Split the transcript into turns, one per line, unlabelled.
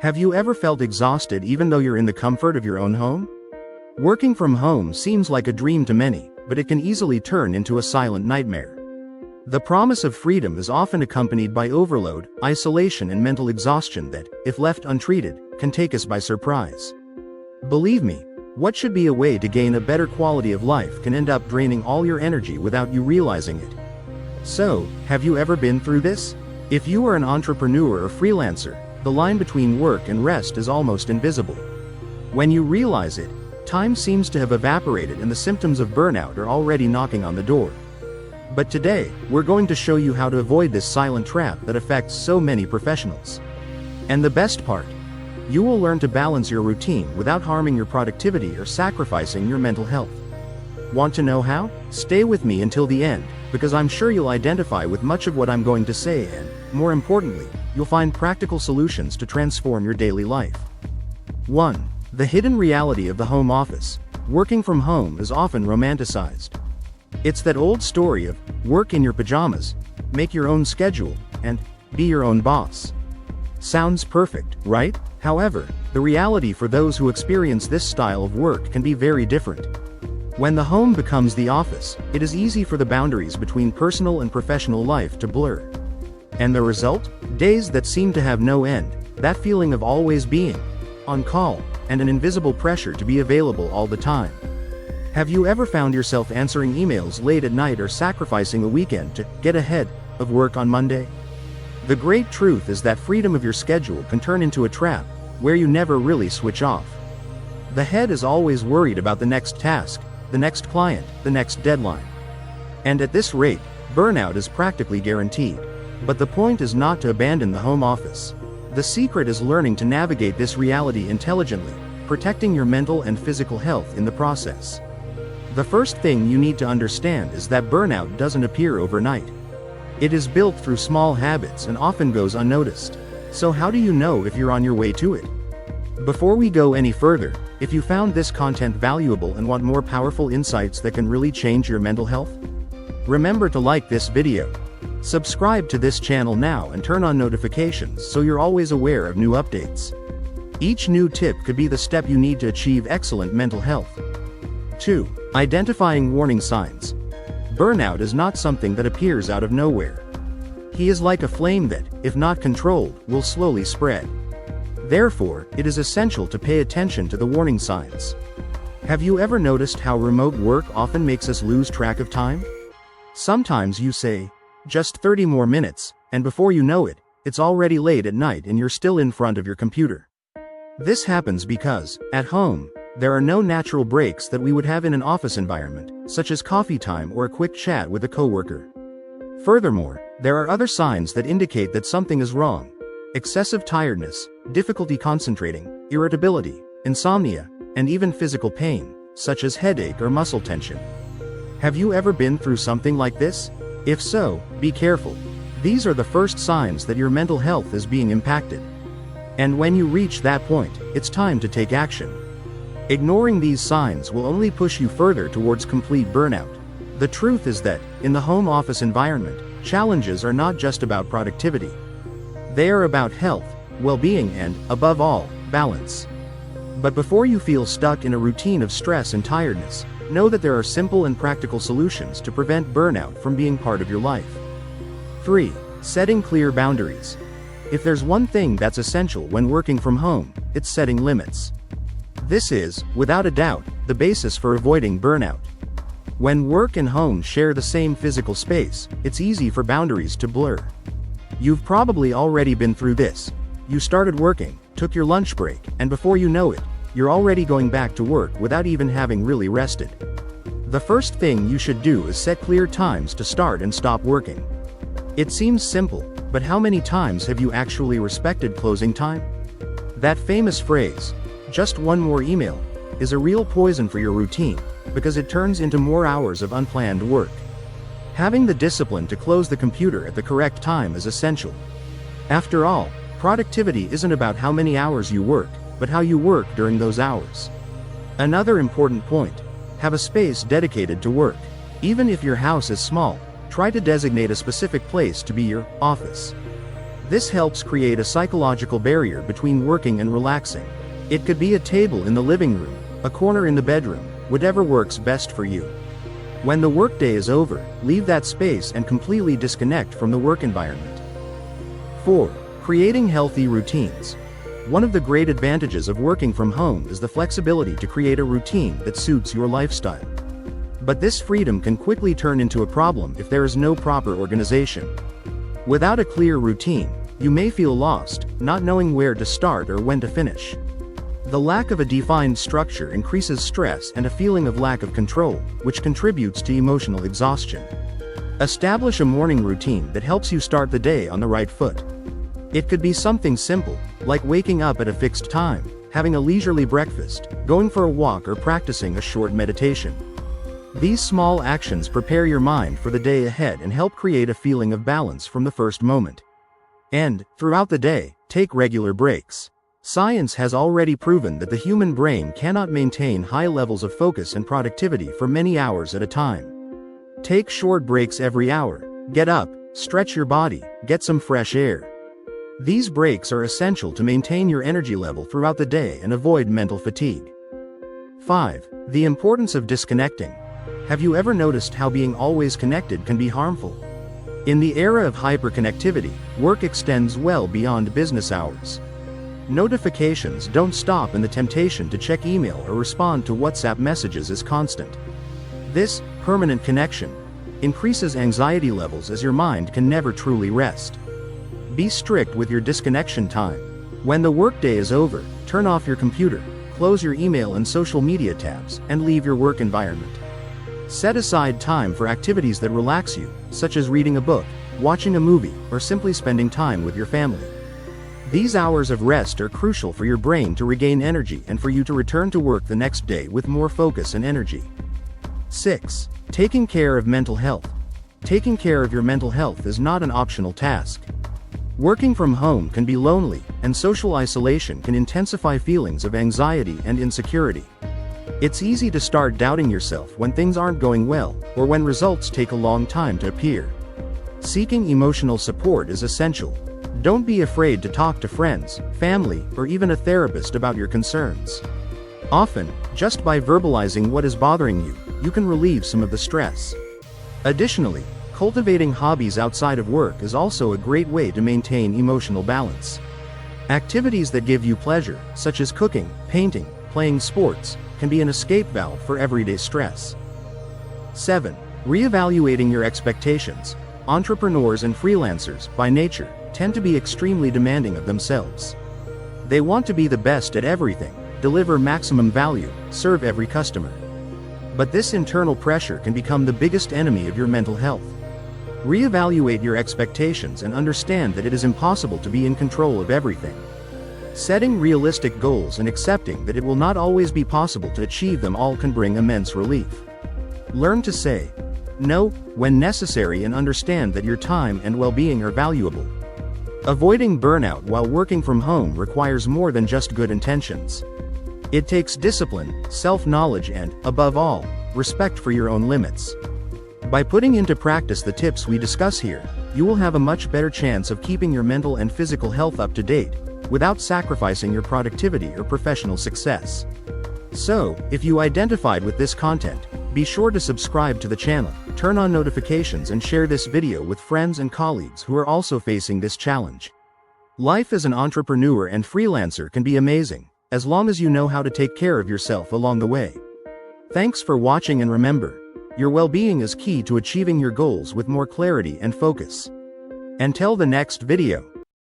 Have you ever felt exhausted even though you're in the comfort of your own home? Working from home seems like a dream to many, but it can easily turn into a silent nightmare. The promise of freedom is often accompanied by overload, isolation and mental exhaustion that, if left untreated, can take us by surprise. Believe me, what should be a way to gain a better quality of life can end up draining all your energy without you realizing it. So, have you ever been through this? If you are an entrepreneur or freelancer, the line between work and rest is almost invisible. When you realize it, time seems to have evaporated and the symptoms of burnout are already knocking on the door. But today, we're going to show you how to avoid this silent trap that affects so many professionals. And the best part, you will learn to balance your routine without harming your productivity or sacrificing your mental health. Want to know how? Stay with me until the end, because I'm sure you'll identify with much of what I'm going to say and, more importantly, you'll find practical solutions to transform your daily life. 1. The hidden reality of the home office. Working from home is often romanticized. It's that old story of work in your pajamas, make your own schedule, and be your own boss. Sounds perfect, right? However, the reality for those who experience this style of work can be very different. When the home becomes the office, it is easy for the boundaries between personal and professional life to blur. And the result? Days that seem to have no end, that feeling of always being on call, and an invisible pressure to be available all the time. Have you ever found yourself answering emails late at night or sacrificing a weekend to get ahead of work on Monday? The great truth is that freedom of your schedule can turn into a trap, where you never really switch off. The head is always worried about the next task, the next client, the next deadline. And at this rate, burnout is practically guaranteed. But the point is not to abandon the home office. The secret is learning to navigate this reality intelligently, protecting your mental and physical health in the process. The first thing you need to understand is that burnout doesn't appear overnight. It is built through small habits and often goes unnoticed. So how do you know if you're on your way to it? Before we go any further, if you found this content valuable and want more powerful insights that can really change your mental health, remember to like this video. Subscribe to this channel now and turn on notifications so you're always aware of new updates. Each new tip could be the step you need to achieve excellent mental health. 2. Identifying warning signs. Burnout is not something that appears out of nowhere. He is like a flame that, if not controlled, will slowly spread. Therefore, it is essential to pay attention to the warning signs. Have you ever noticed how remote work often makes us lose track of time? Sometimes you say, just 30 more minutes, and before you know it, it's already late at night and you're still in front of your computer. This happens because, at home, there are no natural breaks that we would have in an office environment, such as coffee time or a quick chat with a coworker. Furthermore, there are other signs that indicate that something is wrong. Excessive tiredness, difficulty concentrating, irritability, insomnia, and even physical pain, such as headache or muscle tension. Have you ever been through something like this? If so, be careful. These are the first signs that your mental health is being impacted. And when you reach that point, it's time to take action. Ignoring these signs will only push you further towards complete burnout. The truth is that, in the home office environment, challenges are not just about productivity. They are about health, well-being and, above all, balance. But before you feel stuck in a routine of stress and tiredness, know that there are simple and practical solutions to prevent burnout from being part of your life. 3. Setting clear boundaries. If there's one thing that's essential when working from home, it's setting limits. This is, without a doubt, the basis for avoiding burnout. When work and home share the same physical space, it's easy for boundaries to blur. You've probably already been through this. You started working, took your lunch break, and before you know it, you're already going back to work without even having really rested. The first thing you should do is set clear times to start and stop working. It seems simple, but how many times have you actually respected closing time? That famous phrase, just one more email, is a real poison for your routine, because it turns into more hours of unplanned work. Having the discipline to close the computer at the correct time is essential. After all, productivity isn't about how many hours you work, but how you work during those hours. Another important point, have a space dedicated to work. Even if your house is small, try to designate a specific place to be your office. This helps create a psychological barrier between working and relaxing. It could be a table in the living room, a corner in the bedroom, whatever works best for you. When the workday is over, leave that space and completely disconnect from the work environment. 4. Creating healthy routines. One of the great advantages of working from home is the flexibility to create a routine that suits your lifestyle. But this freedom can quickly turn into a problem if there is no proper organization. Without a clear routine, you may feel lost, not knowing where to start or when to finish. The lack of a defined structure increases stress and a feeling of lack of control, which contributes to emotional exhaustion. Establish a morning routine that helps you start the day on the right foot. It could be something simple, like waking up at a fixed time, having a leisurely breakfast, going for a walk, or practicing a short meditation. These small actions prepare your mind for the day ahead and help create a feeling of balance from the first moment. And, throughout the day, take regular breaks. Science has already proven that the human brain cannot maintain high levels of focus and productivity for many hours at a time. Take short breaks every hour. Get up, stretch your body, get some fresh air. These breaks are essential to maintain your energy level throughout the day and avoid mental fatigue. 5. The importance of disconnecting. Have you ever noticed how being always connected can be harmful? In the era of hyperconnectivity, work extends well beyond business hours. Notifications don't stop and the temptation to check email or respond to WhatsApp messages is constant. This permanent connection increases anxiety levels as your mind can never truly rest. Be strict with your disconnection time. When the workday is over, turn off your computer, close your email and social media tabs, and leave your work environment. Set aside time for activities that relax you, such as reading a book, watching a movie, or simply spending time with your family. These hours of rest are crucial for your brain to regain energy and for you to return to work the next day with more focus and energy. 6. Taking care of mental health. Taking care of your mental health is not an optional task. Working from home can be lonely, and social isolation can intensify feelings of anxiety and insecurity. It's easy to start doubting yourself when things aren't going well, or when results take a long time to appear. Seeking emotional support is essential. Don't be afraid to talk to friends, family, or even a therapist about your concerns. Often, just by verbalizing what is bothering you, you can relieve some of the stress. Additionally, cultivating hobbies outside of work is also a great way to maintain emotional balance. Activities that give you pleasure, such as cooking, painting, playing sports, can be an escape valve for everyday stress. 7. Reevaluating your expectations. Entrepreneurs and freelancers, by nature, tend to be extremely demanding of themselves. They want to be the best at everything, deliver maximum value, serve every customer. But this internal pressure can become the biggest enemy of your mental health. Reevaluate your expectations and understand that it is impossible to be in control of everything. Setting realistic goals and accepting that it will not always be possible to achieve them all can bring immense relief. Learn to say no when necessary and understand that your time and well-being are valuable. Avoiding burnout while working from home requires more than just good intentions. It takes discipline, self-knowledge and, above all, respect for your own limits. By putting into practice the tips we discuss here, you will have a much better chance of keeping your mental and physical health up to date, without sacrificing your productivity or professional success. So, if you identified with this content, be sure to subscribe to the channel, turn on notifications and share this video with friends and colleagues who are also facing this challenge. Life as an entrepreneur and freelancer can be amazing, as long as you know how to take care of yourself along the way. Thanks for watching and remember, your well-being is key to achieving your goals with more clarity and focus. Until the next video.